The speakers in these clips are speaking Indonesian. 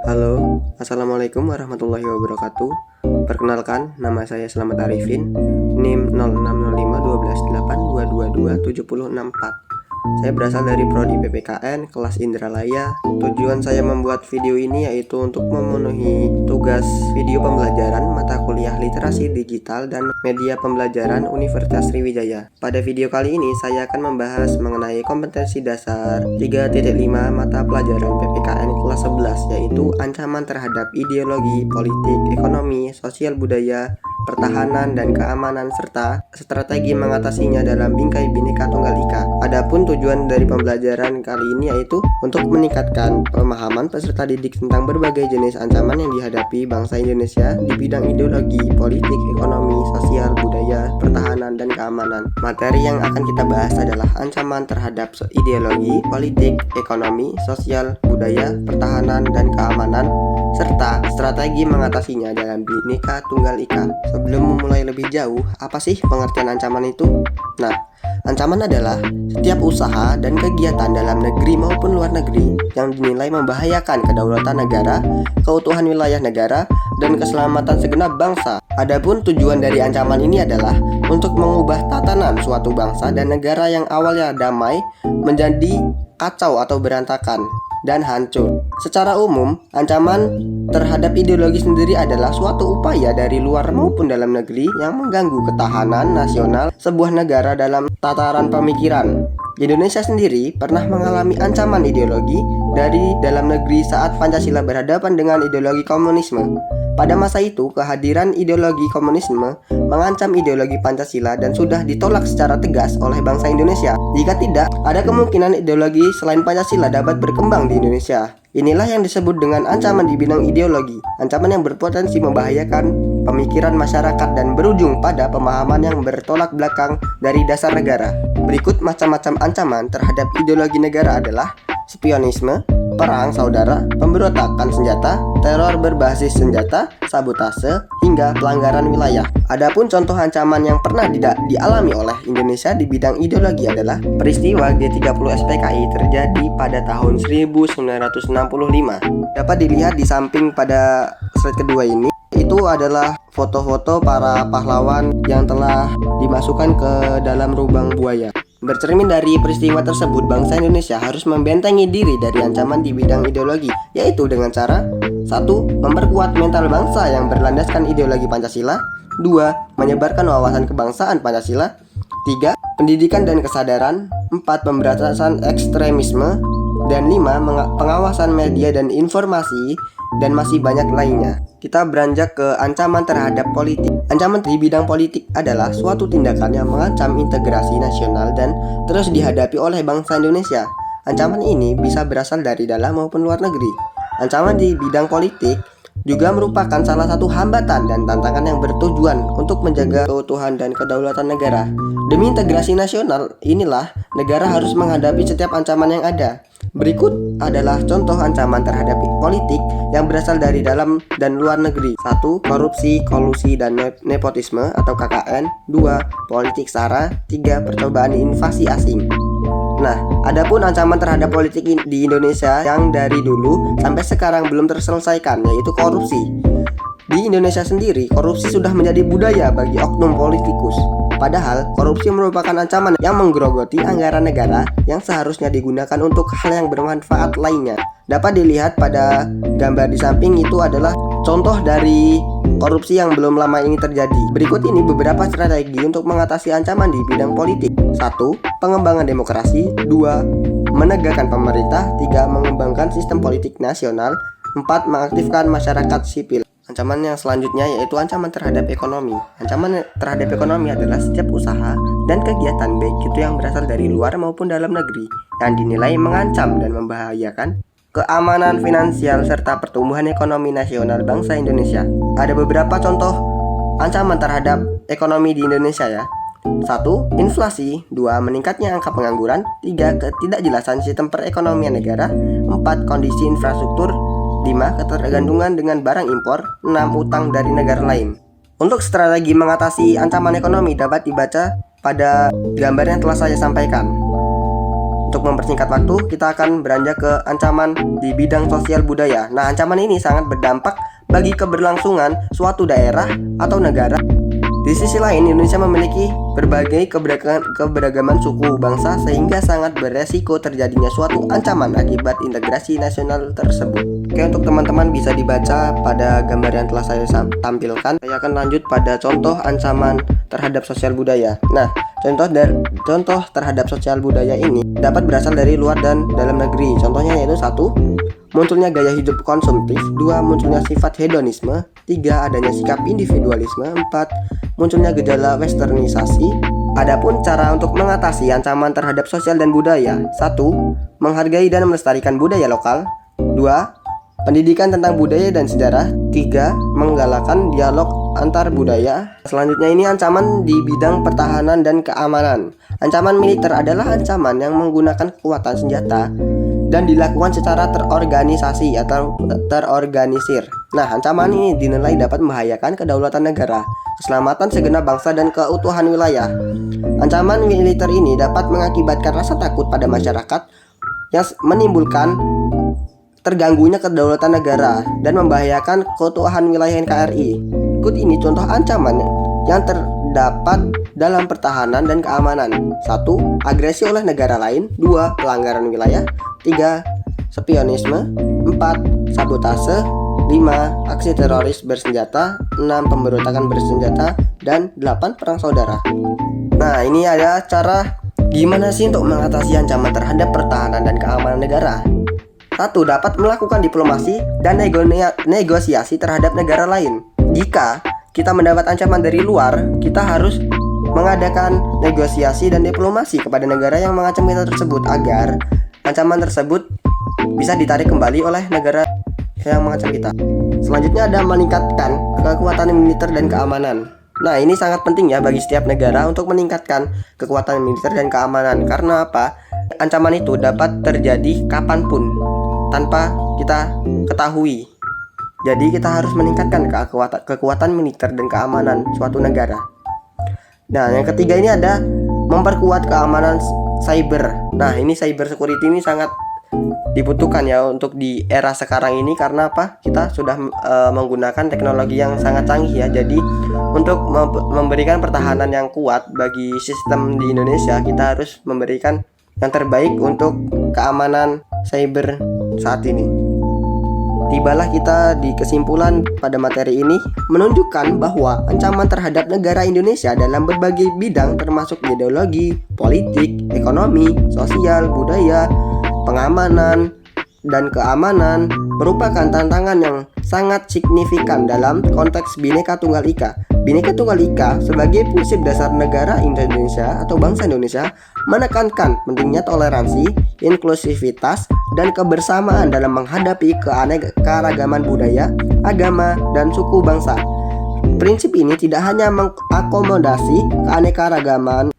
Halo, Assalamualaikum warahmatullahi wabarakatuh. Perkenalkan, nama saya Slamet Arifin, NIM 06051282227064. Saya berasal dari Prodi PPKN kelas Indralaya. Tujuan saya membuat video ini yaitu untuk memenuhi tugas video pembelajaran mata kuliah literasi digital dan media pembelajaran Universitas Sriwijaya. Pada video kali ini saya akan membahas mengenai kompetensi dasar 3.5 mata pelajaran PPKN kelas 11, yaitu ancaman terhadap ideologi, politik, ekonomi, sosial budaya, pertahanan dan keamanan, serta strategi mengatasinya dalam bingkai Bhinneka Tunggal Ika. Adapun tujuan dari pembelajaran kali ini yaitu untuk meningkatkan pemahaman peserta didik tentang berbagai jenis ancaman yang dihadapi bangsa Indonesia di bidang ideologi, politik, ekonomi, sosial, budaya, pertahanan, dan keamanan. Materi yang akan kita bahas adalah ancaman terhadap ideologi, politik, ekonomi, sosial, budaya, pertahanan, dan keamanan, serta strategi mengatasinya dalam Bhinneka Tunggal Ika. Sebelum memulai lebih jauh, apa sih pengertian ancaman itu? Nah, ancaman adalah setiap usaha dan kegiatan dalam negeri maupun luar negeri yang dinilai membahayakan kedaulatan negara, keutuhan wilayah negara, dan keselamatan segenap bangsa. Adapun tujuan dari ancaman ini adalah untuk mengubah tatanan suatu bangsa dan negara yang awalnya damai menjadi kacau atau berantakan dan hancur. Secara umum, ancaman terhadap ideologi sendiri adalah suatu upaya dari luar maupun dalam negeri yang mengganggu ketahanan nasional sebuah negara dalam tataran pemikiran. Indonesia sendiri pernah mengalami ancaman ideologi dari dalam negeri saat Pancasila berhadapan dengan ideologi komunisme. Pada masa itu, kehadiran ideologi komunisme mengancam ideologi Pancasila dan sudah ditolak secara tegas oleh bangsa Indonesia. Jika tidak, ada kemungkinan ideologi selain Pancasila dapat berkembang di Indonesia. Inilah yang disebut dengan ancaman di bidang ideologi, ancaman yang berpotensi membahayakan pemikiran masyarakat dan berujung pada pemahaman yang bertolak belakang dari dasar negara. Berikut macam-macam ancaman terhadap ideologi negara adalah spionisme, perang saudara, pemberontakan senjata, teror berbasis senjata, sabotase, hingga pelanggaran wilayah. Adapun contoh ancaman yang pernah dialami oleh Indonesia di bidang ideologi adalah peristiwa G30 SPKI terjadi pada tahun 1965. Dapat dilihat di samping pada slide kedua ini, itu adalah foto-foto para pahlawan yang telah dimasukkan ke dalam lubang buaya. Bercermin dari peristiwa tersebut, bangsa Indonesia harus membentengi diri dari ancaman di bidang ideologi, yaitu dengan cara 1. Memperkuat mental bangsa yang berlandaskan ideologi Pancasila. 2. Menyebarkan wawasan kebangsaan Pancasila. 3. Pendidikan dan kesadaran. 4. Pemberantasan ekstremisme. Dan 5. Pengawasan media dan informasi, dan masih banyak lainnya. Kita beranjak ke ancaman terhadap politik. Ancaman di bidang politik adalah suatu tindakan yang mengancam integrasi nasional dan terus dihadapi oleh bangsa Indonesia. Ancaman ini bisa berasal dari dalam maupun luar negeri. Ancaman di bidang politik juga merupakan salah satu hambatan dan tantangan yang bertujuan untuk menjaga keutuhan dan kedaulatan negara. Demi integrasi nasional, inilah negara harus menghadapi setiap ancaman yang ada. Berikut adalah contoh ancaman terhadap politik yang berasal dari dalam dan luar negeri. 1. Korupsi, kolusi, dan nepotisme atau KKN. 2. Politik sara. 3. Percobaan invasi asing. Nah, adapun ancaman terhadap politik di Indonesia yang dari dulu sampai sekarang belum terselesaikan, yaitu korupsi. Di Indonesia sendiri, korupsi sudah menjadi budaya bagi oknum politikus. Padahal, korupsi merupakan ancaman yang menggerogoti anggaran negara yang seharusnya digunakan untuk hal yang bermanfaat lainnya. Dapat dilihat pada gambar di samping, itu adalah contoh dari korupsi yang belum lama ini terjadi. Berikut ini beberapa strategi untuk mengatasi ancaman di bidang politik. 1. Pengembangan demokrasi. 2. Menegakkan pemerintah. 3. Mengembangkan sistem politik nasional. 4. Mengaktifkan masyarakat sipil. Ancaman yang selanjutnya yaitu ancaman terhadap ekonomi. Ancaman terhadap ekonomi adalah setiap usaha dan kegiatan, baik itu yang berasal dari luar maupun dalam negeri, yang dinilai mengancam dan membahayakan keamanan finansial serta pertumbuhan ekonomi nasional bangsa Indonesia. Ada beberapa contoh ancaman terhadap ekonomi di Indonesia ya. 1. Inflasi. 2. Meningkatnya angka pengangguran. 3. Ketidakjelasan sistem perekonomian negara. 4. Kondisi infrastruktur. 5. Ketergantungan dengan barang impor. 6. Utang dari negara lain. Untuk strategi mengatasi ancaman ekonomi dapat dibaca pada gambar yang telah saya sampaikan. Untuk mempersingkat waktu, kita akan beranjak ke ancaman di bidang sosial budaya. Nah, ancaman ini sangat berdampak bagi keberlangsungan suatu daerah atau negara. Di sisi lain, Indonesia memiliki berbagai keberagaman suku bangsa sehingga sangat beresiko terjadinya suatu ancaman akibat integrasi nasional tersebut. Oke, untuk teman-teman bisa dibaca pada gambar yang telah saya tampilkan. Saya akan lanjut pada contoh ancaman terhadap sosial budaya. Nah, contoh terhadap sosial budaya ini dapat berasal dari luar dan dalam negeri. Contohnya yaitu 1. Munculnya gaya hidup konsumtif. 2. Munculnya sifat hedonisme. 3. Adanya sikap individualisme. 4. Munculnya gejala westernisasi. Adapun cara untuk mengatasi ancaman terhadap sosial dan budaya: 1. Menghargai dan melestarikan budaya lokal. 2. Pendidikan tentang budaya dan sejarah. 3. Menggalakkan dialog antar budaya. Selanjutnya ini ancaman di bidang pertahanan dan keamanan. Ancaman militer adalah ancaman yang menggunakan kekuatan senjata dan dilakukan secara terorganisasi atau terorganisir. Nah, ancaman ini dinilai dapat membahayakan kedaulatan negara, keselamatan segenap bangsa, dan keutuhan wilayah. Ancaman militer ini dapat mengakibatkan rasa takut pada masyarakat yang menimbulkan terganggunya kedaulatan negara dan membahayakan keutuhan wilayah NKRI. Berikut ini contoh ancaman yang terdapat dalam pertahanan dan keamanan. 1. Agresi oleh negara lain. 2. Pelanggaran wilayah. 3. Spionisme. 4. Sabotase. 5. Aksi teroris bersenjata. 6. Pemberontakan bersenjata. Dan 8. Perang saudara. Nah, ini ada cara gimana sih untuk mengatasi ancaman terhadap pertahanan dan keamanan negara. 1. Dapat melakukan diplomasi dan negosiasi terhadap negara lain. Jika kita mendapat ancaman dari luar, kita harus mengadakan negosiasi dan diplomasi kepada negara yang mengancam kita tersebut agar ancaman tersebut bisa ditarik kembali oleh negara yang mengancam kita. Selanjutnya ada meningkatkan kekuatan militer dan keamanan. Nah, ini sangat penting ya bagi setiap negara untuk meningkatkan kekuatan militer dan keamanan. Karena apa? Ancaman itu dapat terjadi kapanpun tanpa kita ketahui. Jadi kita harus meningkatkan kekuatan militer dan keamanan suatu negara. Nah, yang ketiga ini ada memperkuat keamanan cyber. Nah, ini cyber security ini sangat dibutuhkan ya untuk di era sekarang ini. Karena apa? Kita sudah menggunakan teknologi yang sangat canggih ya. Jadi untuk memberikan pertahanan yang kuat bagi sistem di Indonesia, kita harus memberikan yang terbaik untuk keamanan cyber saat ini. Tibalah kita di kesimpulan pada materi ini menunjukkan bahwa ancaman terhadap negara Indonesia dalam berbagai bidang termasuk ideologi, politik, ekonomi, sosial, budaya, pengamanan, dan keamanan merupakan tantangan yang sangat signifikan dalam konteks Bhinneka Tunggal Ika. Bhinneka Tunggal Ika sebagai prinsip dasar negara Indonesia atau bangsa Indonesia menekankan pentingnya toleransi, inklusivitas, dan kebersamaan dalam menghadapi keanekaragaman budaya, agama, dan suku bangsa. Prinsip ini tidak hanya mengakomodasi keanekaragaman,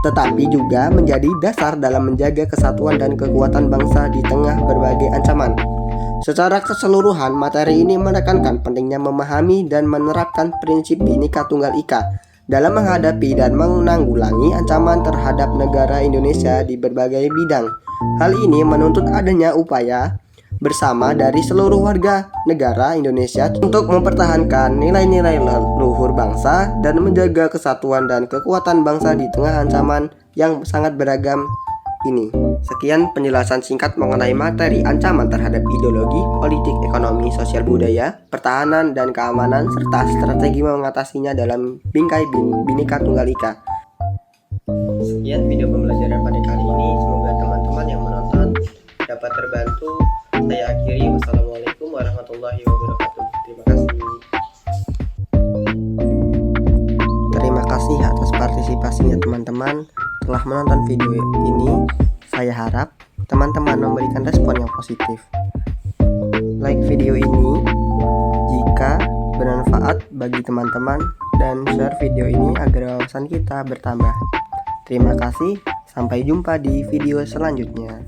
tetapi juga menjadi dasar dalam menjaga kesatuan dan kekuatan bangsa di tengah berbagai ancaman. Secara keseluruhan, materi ini menekankan pentingnya memahami dan menerapkan prinsip Bhinneka Tunggal Ika dalam menghadapi dan menanggulangi ancaman terhadap negara Indonesia di berbagai bidang. Hal ini menuntut adanya upaya bersama dari seluruh warga negara Indonesia untuk mempertahankan nilai-nilai luhur bangsa dan menjaga kesatuan dan kekuatan bangsa di tengah ancaman yang sangat beragam ini. Sekian penjelasan singkat mengenai materi ancaman terhadap ideologi, politik, ekonomi, sosial budaya, pertahanan, dan keamanan, serta strategi mengatasinya dalam bingkai Bhinneka Tunggal Ika. Sekian video pembelajaran pada kali ini. Semoga teman-teman yang menonton dapat terbantu. Saya akhiri. Wassalamualaikum warahmatullahi wabarakatuh. Terima kasih. Terima kasih atas partisipasinya teman-teman telah menonton video ini. Saya harap teman-teman memberikan respon yang positif. Like video ini jika bermanfaat bagi teman-teman dan share video ini agar wawasan kita bertambah. Terima kasih, sampai jumpa di video selanjutnya.